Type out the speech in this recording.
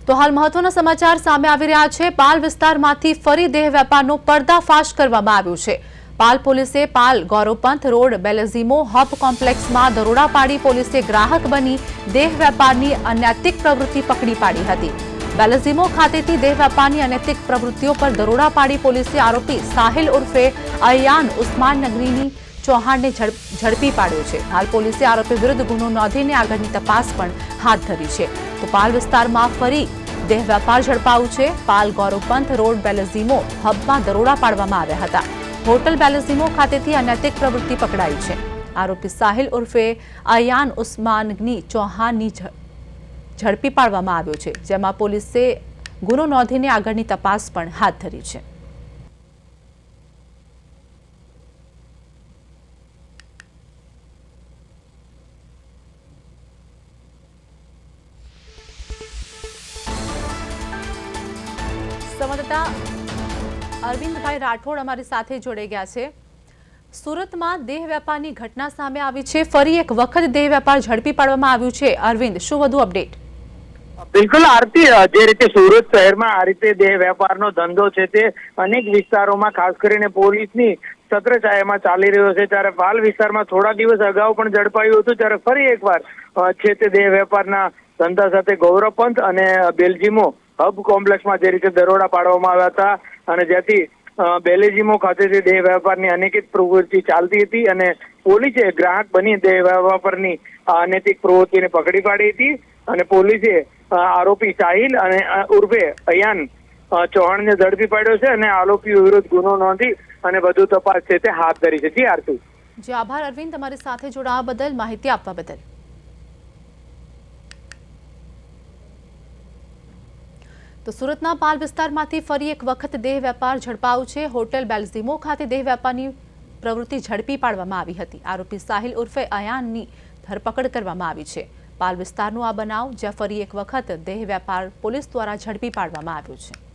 તો હાલ મહત્વના સમાચાર સામે આવી રહ્યા છે। પાલ વિસ્તારમાંથી ફરી દેહ વેપારનો પર્દાફાશ કરવામાં આવ્યો છે। પાલ પોલીસે પાલ ગૌરવપંથ રોડ બેલેઝીમો હબ કોમ્પ્લેક્સમાં દરોડા પાડી પોલીસે ગ્રાહક બની દેહ વેપારની અનૈતિક પ્રવૃત્તિ પકડી પાડી હતી। બેલેઝીમો ખાતેથી દેહ વેપારની અનૈતિક પ્રવૃત્તિઓ પર દરોડા પાડી પોલીસે આરોપી સાહિલ ઉર્ફે અયાન ઉસ્માન નગરીની ચૌહાણને ઝડપી પાડ્યો છે। હાલ પોલીસે આરોપી વિરુદ્ધ ગુનો નોંધીને આગળની તપાસ પણ હાથ ધરી છે। તો પાલ વિસ્તારમાં ફરી દેહ વેપાર ઝડપાયું છે। પાલ ગૌરવપંથ રોડ બેલેઝીમો હબમાં દરોડા પાડવામાં આવ્યા હતા। હોટલ બેલેઝીમો ખાતેથી અનૈતિક પ્રવૃત્તિ પકડાઈ છે। આરોપી સાહિલ ઉર્ફે અયાન ઉસ્માનની ચૌહાણની ઝડપી પાડવામાં આવ્યો છે, જેમાં પોલીસે ગુનો નોંધીને આગળની તપાસ પણ હાથ ધરી છે। સંવાદદાતા અરવિંદભાઈ રાઠોડ અમારી સાથે જોડાઈ ગયા છે। સુરતમાં દેહ વેપારની ઘટના સામે આવી છે, ફરી એક વખત દેહ વેપાર ઝડપી પાડવામાં આવ્યું છે। અરવિંદ, શું વધુ અપડેટ? બિલકુલ આરતી, જે રીતે સુરત શહેરમાં આ રીતે દેહ વેપારનો ધંધો છે તે અનેક વિસ્તારોમાં ખાસ કરીને પોલીસની છત્રછાયામાં ચાલી રહ્યો છે, ત્યારે પાલ વિસ્તારમાં થોડા દિવસ અગાઉ પણ ઝડપાયું હતું, ત્યારે ફરી એકવાર છે તે દેહ વેપારના ધંધા સાથે ગૌરવપંથ અને બેલેઝીમો હબ કોમ્પ્લેક્સમાં જે રીતે દરોડા પાડવામાં આવ્યા હતા અને જ્યાંથી બેલેઝીમો ખાતેથી દેહ વેપારની અનેક પ્રવૃત્તિ ચાલતી હતી અને પોલીસે ગ્રાહક બની દેહ વેપારની અનૈતિક પ્રવૃત્તિને પકડી પાડી હતી અને પોલીસે આરોપી સાહિલ અને ઉર્ફે અયાન ચૌહાણને ઝડપી પાડ્યો છે અને આરોપીઓ વિરુદ્ધ ગુનો નોંધી અને વધુ તપાસ છે તે હાથ ધરી છે। જી આરતી। જી આભાર અરવિંદ, તમારી સાથે જોડાવા બદલ, માહિતી આપવા બદલ। તો સુરતના પાલ વિસ્તારમાંથી ફરી એક વખત દેહ વેપાર ઝડપાયો છે। હોટેલ બેલેઝીમો ખાતે દેહ વેપારની પ્રવૃત્તિ ઝડપી પાડવામાં આવી હતી। આરોપી સાહિલ ઉર્ફે અયાનની ધરપકડ કરવામાં આવી છે। પાલ વિસ્તારનો આ બનાવ, જ્યાં ફરી એક વખત દેહ વેપાર પોલીસ દ્વારા ઝડપી પાડવામાં આવ્યો છે।